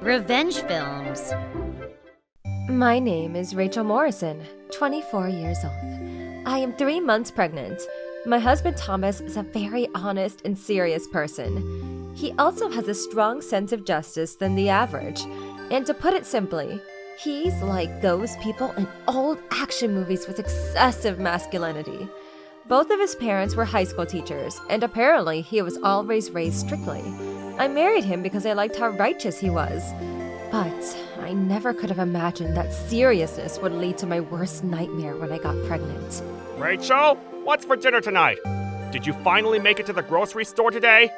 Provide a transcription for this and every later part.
Revenge films. My name is Rachel Morrison, 24 years old. I am 3 months pregnant. My husband Thomas is a very honest and serious person. He also has a strong sense of justice than the average. And to put it simply, he's like those people in old action movies with excessive masculinity. Both of his parents were high school teachers, and apparently he was always raised strictly. I married him because I liked how righteous he was. But I never could have imagined that seriousness would lead to my worst nightmare when I got pregnant. Rachel, what's for dinner tonight? Did you finally make it to the grocery store today?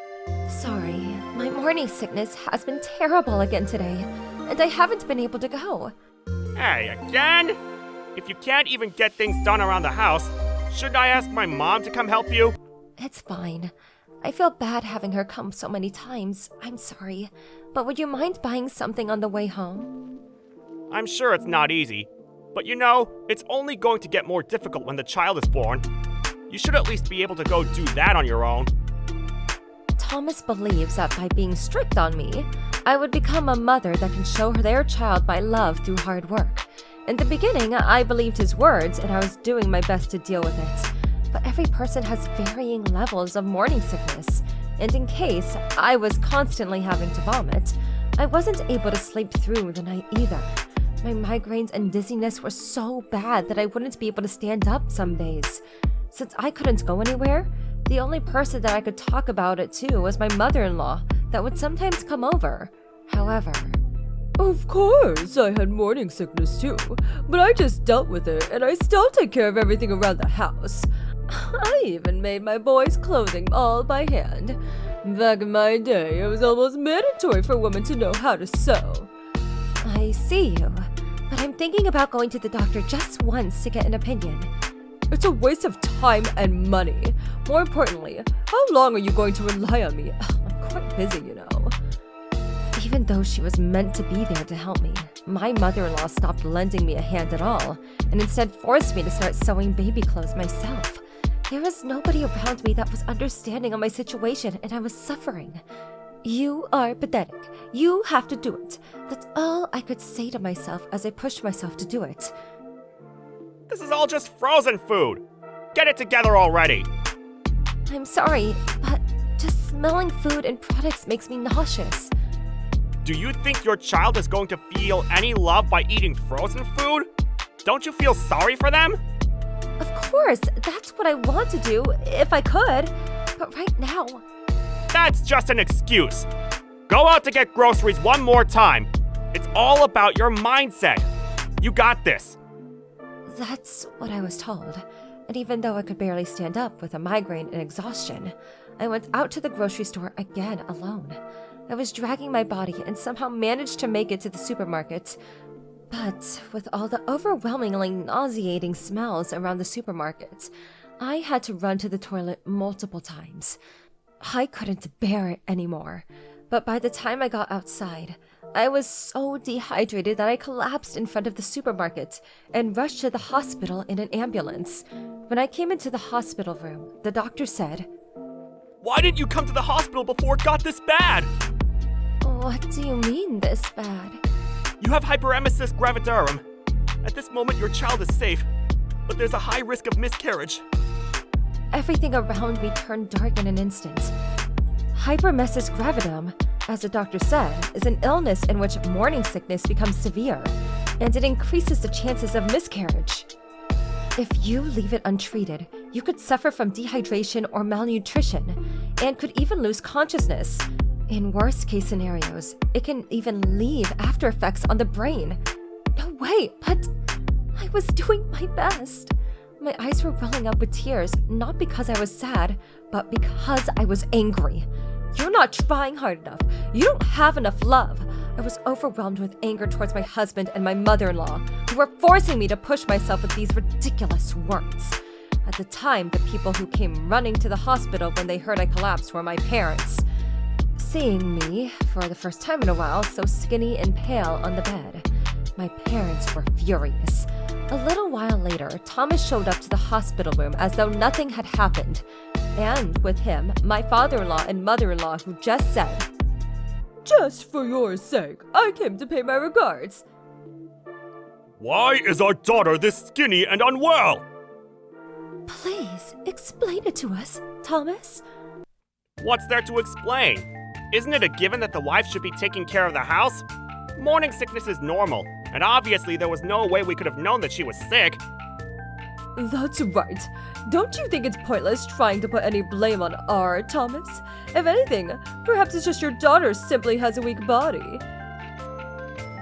Sorry, my morning sickness has been terrible again today, and I haven't been able to go. Hey, again? If you can't even get things done around the house, shouldn't I ask my mom to come help you? It's fine. I feel bad having her come so many times. I'm sorry. But would you mind buying something on the way home? I'm sure it's not easy, but it's only going to get more difficult when the child is born. You should at least be able to go do that on your own. Thomas believes that by being strict on me, I would become a mother that can show their child my love through hard work. In the beginning, I believed his words and I was doing my best to deal with it. But every person has varying levels of morning sickness, and in case I was constantly having to vomit, I wasn't able to sleep through the night either. My migraines and dizziness were so bad that I wouldn't be able to stand up some days. Since I couldn't go anywhere, the only person that I could talk about it to was my mother-in-law that would sometimes come over. However, of course, I had morning sickness too, but I just dealt with it and I still take care of everything around the house. I even made my boys' clothing all by hand. Back in my day, it was almost mandatory for women to know how to sew. I see you, but I'm thinking about going to the doctor just once to get an opinion. It's a waste of time and money. More importantly, how long are you going to rely on me? I'm quite busy, Even though she was meant to be there to help me, my mother-in-law stopped lending me a hand at all, and instead forced me to start sewing baby clothes myself. There was nobody around me that was understanding of my situation, and I was suffering. You are pathetic. You have to do it. That's all I could say to myself as I pushed myself to do it. This is all just frozen food. Get it together already. I'm sorry, but just smelling food and products makes me nauseous. Do you think your child is going to feel any love by eating frozen food? Don't you feel sorry for them? Of course, that's what I want to do, if I could. But right now... That's just an excuse. Go out to get groceries one more time. It's all about your mindset. You got this. That's what I was told. And even though I could barely stand up with a migraine and exhaustion, I went out to the grocery store again alone. I was dragging my body and somehow managed to make it to the supermarket. But with all the overwhelmingly nauseating smells around the supermarket, I had to run to the toilet multiple times. I couldn't bear it anymore. But by the time I got outside, I was so dehydrated that I collapsed in front of the supermarket and rushed to the hospital in an ambulance. When I came into the hospital room, the doctor said, "Why didn't you come to the hospital before it got this bad?" "What do you mean, this bad?" "You have hyperemesis gravidarum. At this moment, your child is safe, but there's a high risk of miscarriage." Everything around me turned dark in an instant. Hyperemesis gravidum, as the doctor said, is an illness in which morning sickness becomes severe, and it increases the chances of miscarriage. If you leave it untreated, you could suffer from dehydration or malnutrition, and could even lose consciousness. In worst-case scenarios, it can even leave after effects on the brain. No way, but I was doing my best. My eyes were welling up with tears, not because I was sad, but because I was angry. You're not trying hard enough. You don't have enough love. I was overwhelmed with anger towards my husband and my mother-in-law, who were forcing me to push myself with these ridiculous words. At the time, the people who came running to the hospital when they heard I collapsed were my parents. Seeing me, for the first time in a while, so skinny and pale on the bed, my parents were furious. A little while later, Thomas showed up to the hospital room as though nothing had happened. And with him, my father-in-law and mother-in-law who just said, Just for your sake, I came to pay my regards. Why is our daughter this skinny and unwell? Please, explain it to us, Thomas. What's there to explain? Isn't it a given that the wife should be taking care of the house? Morning sickness is normal, and obviously there was no way we could have known that she was sick. That's right. Don't you think it's pointless trying to put any blame on our Thomas? If anything, perhaps it's just your daughter simply has a weak body.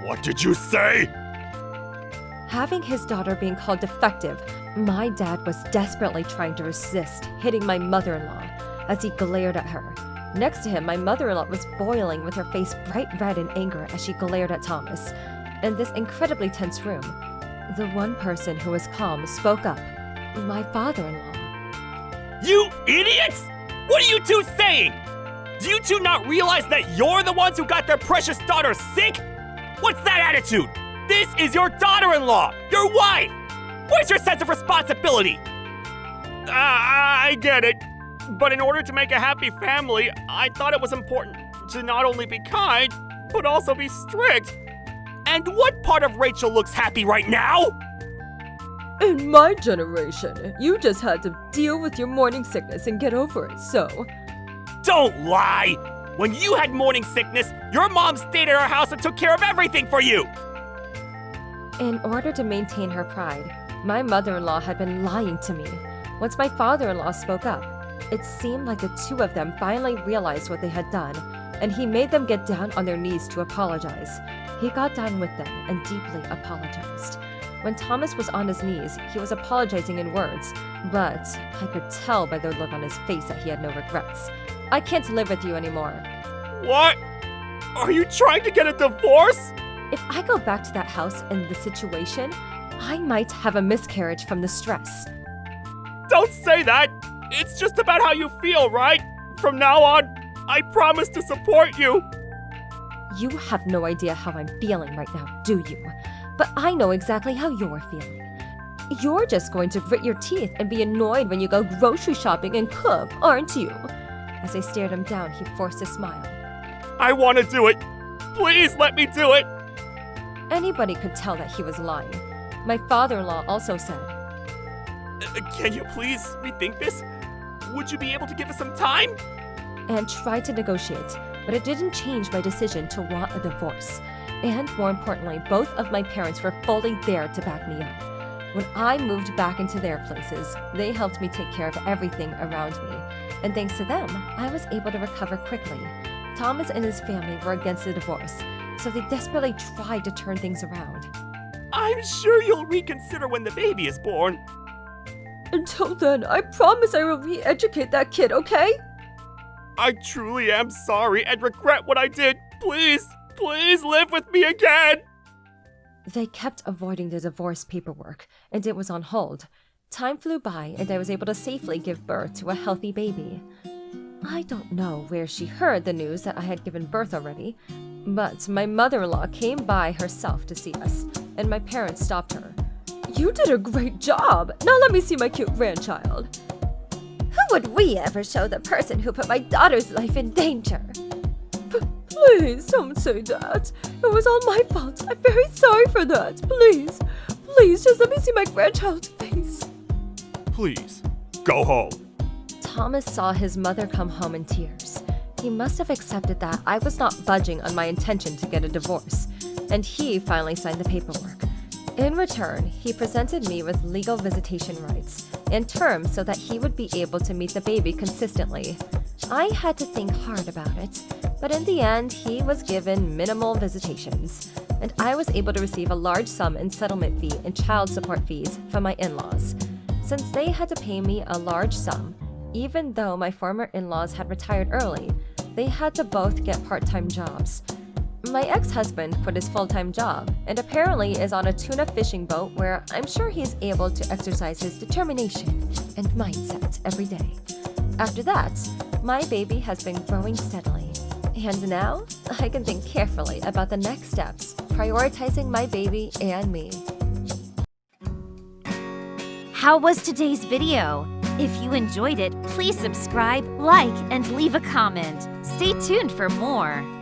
What did you say? Having his daughter being called defective, my dad was desperately trying to resist hitting my mother-in-law as he glared at her. Next to him, my mother-in-law was boiling with her face bright red in anger as she glared at Thomas. In this incredibly tense room, the one person who was calm spoke up, my father-in-law. You idiots! What are you two saying? Do you two not realize that you're the ones who got their precious daughter sick? What's that attitude? This is your daughter-in-law, your wife! Where's your sense of responsibility? I get it. But in order to make a happy family, I thought it was important to not only be kind, but also be strict. And what part of Rachel looks happy right now? In my generation, you just had to deal with your morning sickness and get over it, so... Don't lie! When you had morning sickness, your mom stayed at our house and took care of everything for you! In order to maintain her pride, my mother-in-law had been lying to me. Once my father-in-law spoke up, it seemed like the two of them finally realized what they had done, and he made them get down on their knees to apologize. He got down with them and deeply apologized. When Thomas was on his knees, he was apologizing in words, but I could tell by the look on his face that he had no regrets. I can't live with you anymore. What? Are you trying to get a divorce? If I go back to that house in this situation, I might have a miscarriage from the stress. Don't say that! It's just about how you feel, right? From now on, I promise to support you. You have no idea how I'm feeling right now, do you? But I know exactly how you're feeling. You're just going to grit your teeth and be annoyed when you go grocery shopping and cook, aren't you? As I stared him down, he forced a smile. I want to do it. Please let me do it. Anybody could tell that he was lying. My father-in-law also said, Can you please rethink this? Would you be able to give us some time? and tried to negotiate, but it didn't change my decision to want a divorce. And more importantly, both of my parents were fully there to back me up. When I moved back into their places, they helped me take care of everything around me. And thanks to them, I was able to recover quickly. Thomas and his family were against the divorce, so they desperately tried to turn things around. I'm sure you'll reconsider when the baby is born. Until then, I promise I will re-educate that kid, okay? I truly am sorry and regret what I did. Please live with me again. They kept avoiding the divorce paperwork, and it was on hold. Time flew by, and I was able to safely give birth to a healthy baby. I don't know where she heard the news that I had given birth already, but my mother-in-law came by herself to see us, and my parents stopped her. You did a great job! Now let me see my cute grandchild. Who would we ever show the person who put my daughter's life in danger? Please don't say that. It was all my fault. I'm very sorry for that. Please, just let me see my grandchild's face. Please, go home. Thomas saw his mother come home in tears. He must have accepted that I was not budging on my intention to get a divorce, and he finally signed the paperwork. In return, he presented me with legal visitation rights and terms so that he would be able to meet the baby consistently. I had to think hard about it, but in the end, he was given minimal visitations, and I was able to receive a large sum in settlement fee and child support fees from my in-laws. Since they had to pay me a large sum, even though my former in-laws had retired early, they had to both get part-time jobs. My ex-husband quit his full-time job and apparently is on a tuna fishing boat where I'm sure he's able to exercise his determination and mindset every day. After that, my baby has been growing steadily. And now, I can think carefully about the next steps, prioritizing my baby and me. How was today's video? If you enjoyed it, please subscribe, like, and leave a comment. Stay tuned for more.